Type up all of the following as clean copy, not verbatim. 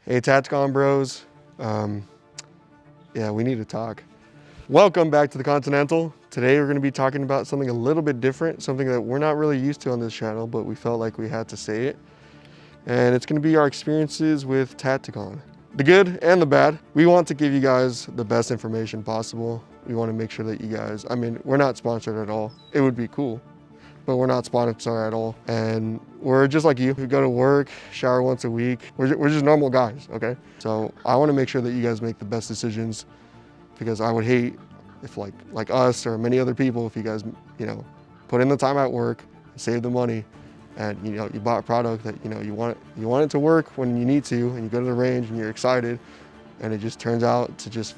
Hey, Tacticon bros. Yeah, we need to talk. Welcome back to the Continental. Today we're going to be talking about something a little bit different, something that we're not really used to on this channel, but we felt like we had to say it. And it's going to be our experiences with Tacticon. The good and the bad. We want to give you guys the best information possible. We want to make sure that you guys, we're not sponsored at all. It would be cool, but we're not sponsored at all. And we're just like you. We go to work, shower once a week. We're just normal guys, okay? So I want to make sure that you guys make the best decisions, because I would hate if like us or many other people, if you guys, put in the time at work, save the money, and you bought a product that you want it to work when you need to, and you go to the range and you're excited, and it just turns out to just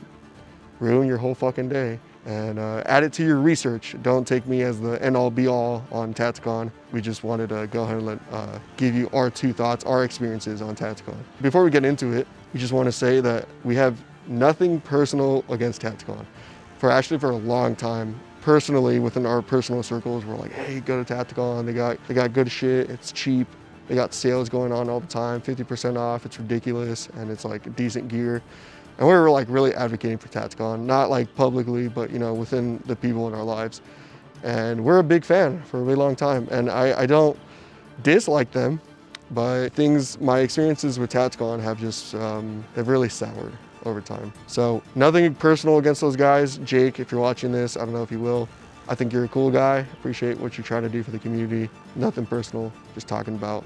ruin your whole fucking day. And add it to your research. Don't take me as the end-all be-all on Tacticon. We just wanted to go ahead and give you our two thoughts, our experiences on Tacticon. Before we get into it, we just want to say that we have nothing personal against Tacticon. For a long time, personally, within our personal circles, we're like, hey, go to Tacticon. They got good shit. It's cheap. They got sales going on all the time, 50% off. It's ridiculous, and it's like decent gear. And we were like really advocating for Tacticon, not like publicly, but within the people in our lives. And we're a big fan for a really long time. And I don't dislike them, but my experiences with Tacticon have just, they've really soured over time. So nothing personal against those guys. Jake, if you're watching this, I don't know if you will. I think you're a cool guy. Appreciate what you're trying to do for the community. Nothing personal, just talking about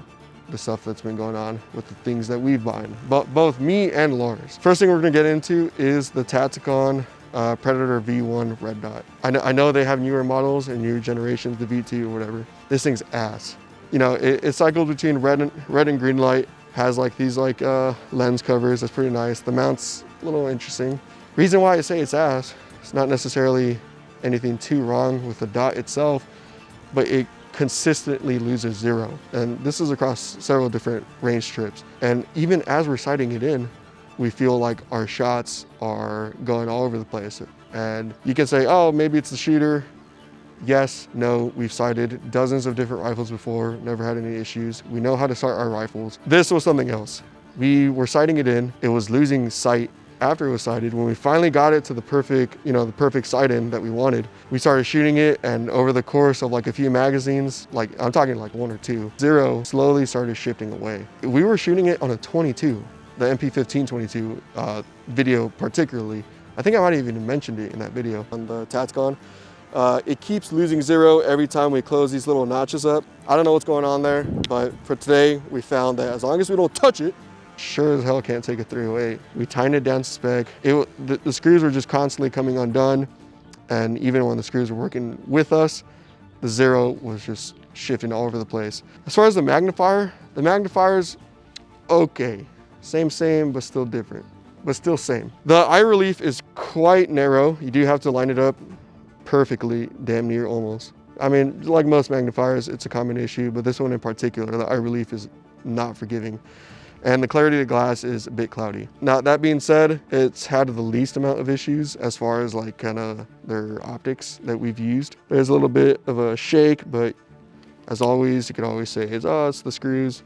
the stuff that's been going on with the things that we've bought, but both me and Lars. First thing we're gonna get into is the Tacticon Predator V1 Red Dot. I know they have newer models and newer generations, the V2 or whatever. This thing's ass. It cycles between red and green light, has like these lens covers. That's pretty nice. The mount's a little interesting. Reason why I say it's ass, it's not necessarily anything too wrong with the dot itself, but it consistently loses zero. And this is across several different range trips. And even as we're sighting it in, we feel like our shots are going all over the place. And you can say, oh, maybe it's the shooter. Yes, no, we've sighted dozens of different rifles before, never had any issues. We know how to sight our rifles. This was something else. We were sighting it in, it was losing sight after it was sighted. When we finally got it to the perfect sight in that we wanted, we started shooting it, and over the course of like a few magazines, like I'm talking like one or two, zero slowly started shifting away. We were shooting it on a 22, the MP15 22 video particularly. I think I might have even mentioned it in that video on the Tacticon. It keeps losing zero every time we close these little notches up. I don't know what's going on there, but for today, we found that as long as we don't touch it, sure as hell can't take a 308. We tightened it down to spec. The screws were just constantly coming undone. And even when the screws were working with us, the zero was just shifting all over the place. As far as the magnifier's okay. Same, but still different, but still same. The eye relief is quite narrow. You do have to line it up perfectly, damn near almost. Like most magnifiers, it's a common issue, but this one in particular, the eye relief is not forgiving. And the clarity of the glass is a bit cloudy. Now, that being said, it's had the least amount of issues as far as like kind of their optics that we've used. There's a little bit of a shake, but as always, you could always say, it's the screws.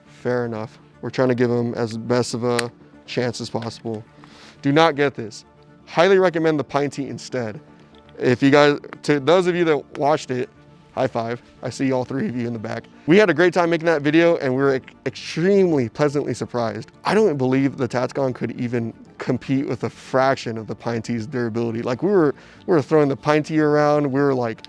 Fair enough. We're trying to give them as best of a chance as possible. Do not get this. Highly recommend the Pinty instead. If you guys, to those of you that watched it, high five. I see all three of you in the back. We had a great time making that video, and we were extremely pleasantly surprised. I don't believe the Tacticon could even compete with a fraction of the Pinty's durability. Like we were throwing the Pinty around. We were like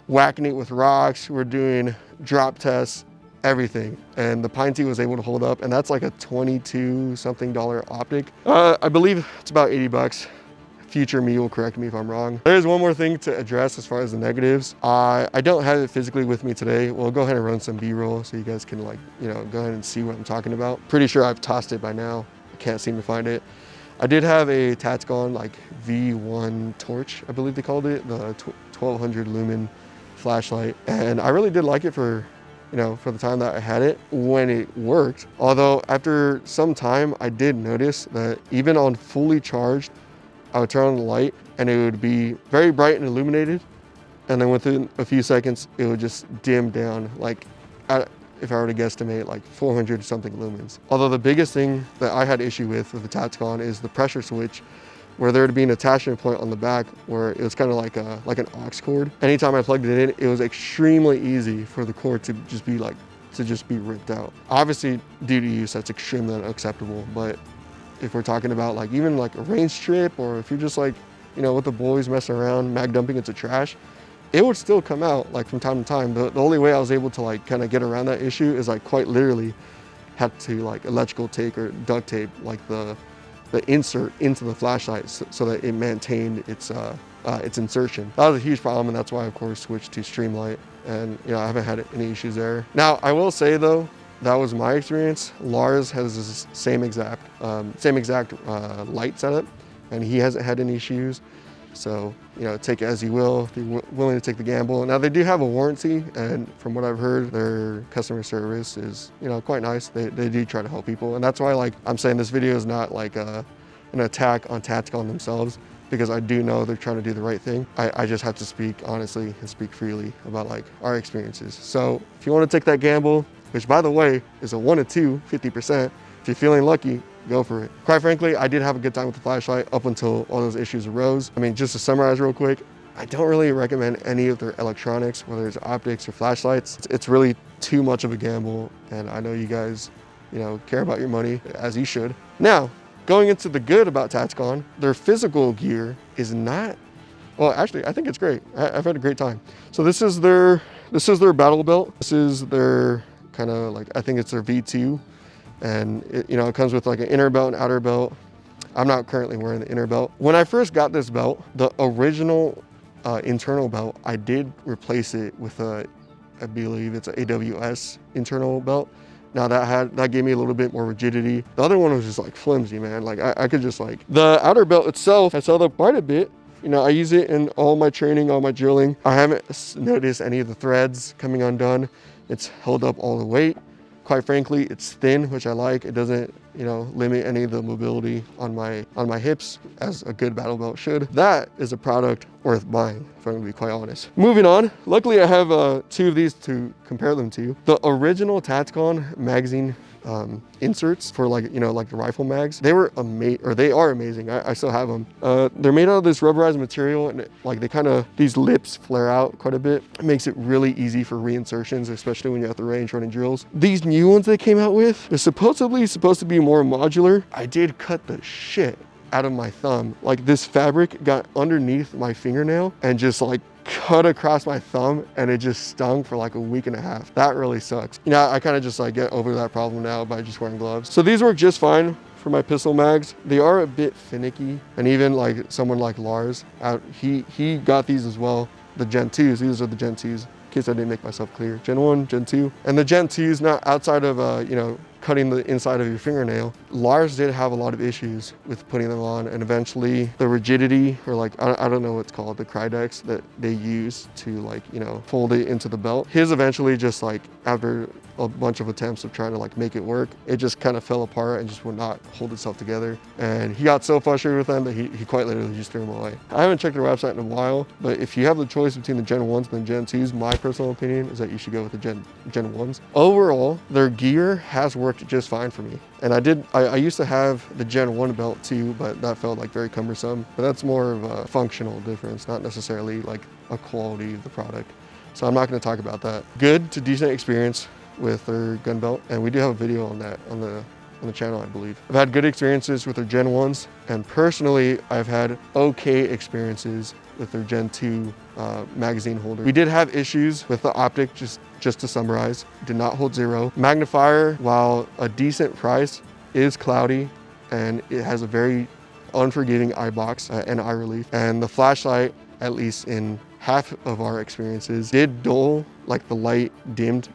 whacking it with rocks. We were doing drop tests, everything. And the Pinty was able to hold up, and that's like a $22 something optic. I believe it's about 80 bucks. Future me will correct me if I'm wrong. There's one more thing to address as far as the negatives. I don't have it physically with me today. We'll go ahead and run some B-roll so you guys can go ahead and see what I'm talking about. Pretty sure I've tossed it by now. I can't seem to find it. I did have a Tacticon V1 torch, I believe they called it, the 1200 lumen flashlight. And I really did like it for the time that I had it when it worked. Although after some time, I did notice that even on fully charged, I would turn on the light and it would be very bright and illuminated. And then within a few seconds, it would just dim down. Like if I were to guesstimate, like 400 something lumens. Although the biggest thing that I had issue with the Tacticon is the pressure switch, where there would be an attachment point on the back where it was kind of like an aux cord. Anytime I plugged it in, it was extremely easy for the cord to just be ripped out. Obviously, due to use, that's extremely unacceptable. But if we're talking about like even like a range trip, or if you're just like, you know, with the boys messing around, mag dumping into trash, it would still come out like from time to time. The only way I was able to like kind of get around that issue is like quite literally had to like electrical tape or duct tape like the insert into the flashlight so that it maintained its insertion. That was a huge problem, and that's why, of course, switched to Streamlight. And you know, I haven't had any issues there. Now, I will say though, that was my experience. Lars has this same exact light setup, and he hasn't had any issues. So, you know, take it as you will, if you're willing to take the gamble. Now, they do have a warranty, and from what I've heard, their customer service is, you know, quite nice. They do try to help people, and that's why, like, I'm saying this video is not like an attack on Tacticon themselves, because I do know they're trying to do the right thing. I just have to speak honestly and speak freely about, like, our experiences. So, if you want to take that gamble, which, by the way, is a 1 to 2, 50%, if you're feeling lucky, go for it. Quite frankly, I did have a good time with the flashlight up until all those issues arose. I mean, just to summarize real quick, I don't really recommend any of their electronics, whether it's optics or flashlights. It's really too much of a gamble, and I know you guys, you know, care about your money, as you should. Now, going into the good about Tacticon, their physical gear is not, well, actually, I think it's great. I've had a great time. So this is their battle belt. This is their kind of like, I think it's their V2. And it, you know, it comes with like an inner belt and outer belt. I'm not currently wearing the inner belt. When I first got this belt, the original internal belt, I did replace it with I believe it's an AWS internal belt. Now that gave me a little bit more rigidity. The other one was just like flimsy, man. Like I could just like, the outer belt itself has held up quite a bit. You know, I use it in all my training, all my drilling. I haven't noticed any of the threads coming undone. It's held up all the weight. Quite frankly, it's thin, which I like. It doesn't, you know, limit any of the mobility on my hips, as a good battle belt should. That is a product worth buying, if I'm gonna be quite honest. Moving on, luckily I have 2 of these to compare them to. The original Tacticon magazine inserts for, like, you know, like the rifle mags, they are amazing. I still have them. They're made out of this rubberized material, and like these lips flare out quite a bit. It makes it really easy for reinsertions, especially when you're at the range running drills. These new ones they came out with are supposedly supposed to be more modular. I did cut the shit out of my thumb. Like, this fabric got underneath my fingernail and just like cut across my thumb, and it just stung for like a week and a half. That really sucks. You know, I kind of just like get over that problem now by just wearing gloves. So these work just fine for my pistol mags. They are a bit finicky, and even like someone like Lars, he got these as well, the Gen 2s. These are the Gen 2s, in case I didn't make myself clear. Gen 1, Gen 2. And the Gen 2s, not outside of, you know, cutting the inside of your fingernail. Lars did have a lot of issues with putting them on, and eventually the rigidity, or like, I don't know what it's called, the Krydex that they use to, like, you know, fold it into the belt. His eventually just like, after a bunch of attempts of trying to like make it work, it just kind of fell apart and just would not hold itself together. And he got so frustrated with them that he quite literally just threw them away. I haven't checked their website in a while, but if you have the choice between the Gen 1s and the Gen 2s, my personal opinion is that you should go with the Gen 1s. Overall, their gear has worked just fine for me. And I used to have the Gen 1 belt too, but that felt like very cumbersome. But that's more of a functional difference, not necessarily like a quality of the product. So I'm not going to talk about that. Good to decent experience with their gun belt, and we do have a video on that on the channel, I believe. I've had good experiences with their Gen 1s, and personally, I've had okay experiences with their Gen 2 magazine holder. We did have issues with the optic, just to summarize. Did not hold zero. Magnifier, while a decent price, is cloudy, and it has a very unforgiving eye box and eye relief. And the flashlight, at least in half of our experiences, did dull, like the light dimmed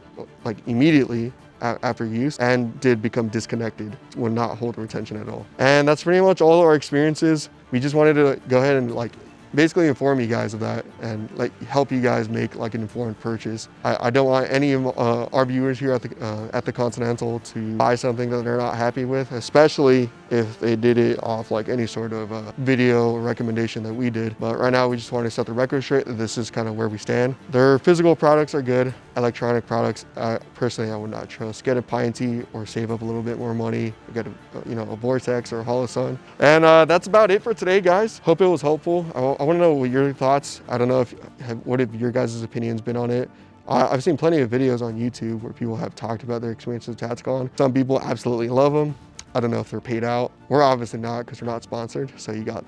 like immediately after use, and did become disconnected, would not hold retention at all. And that's pretty much all of our experiences. We just wanted to go ahead and like basically inform you guys of that, and like help you guys make like an informed purchase. I don't want any of our viewers here at the Continental to buy something that they're not happy with, especially if they did it off like any sort of video recommendation that we did. But right now we just want to set the record straight that this is kind of where we stand. Their physical products are good. Electronic products, personally, I would not trust. Get a Pine or save up a little bit more money. Get a Vortex or a Holosun. And that's about it for today, guys. Hope it was helpful. I want to know what your thoughts. I don't know what have your guys' opinions been on it. I've seen plenty of videos on YouTube where people have talked about their experiences with Tacticon. Some people absolutely love them. I don't know if they're paid out. We're obviously not because we're not sponsored. So you got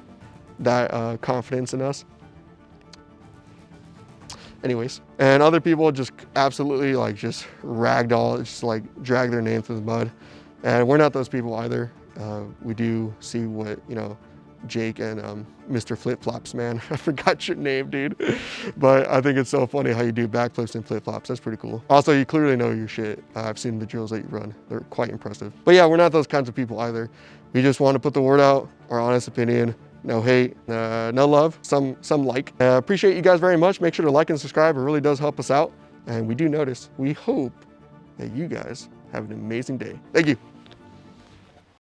that confidence in us. Anyways, and other people just absolutely like just ragdoll, just like drag their name through the mud. And we're not those people either. We do see what, Jake and Mr. Flip Flops, man. I forgot your name, dude. But I think it's so funny how you do backflips and flip flops. That's pretty cool. Also, you clearly know your shit. I've seen the drills that you run. They're quite impressive. But yeah, we're not those kinds of people either. We just want to put the word out, our honest opinion. No hate, no love, some like. Appreciate you guys very much. Make sure to like and subscribe. It really does help us out. And we do notice, we hope that you guys have an amazing day. Thank you.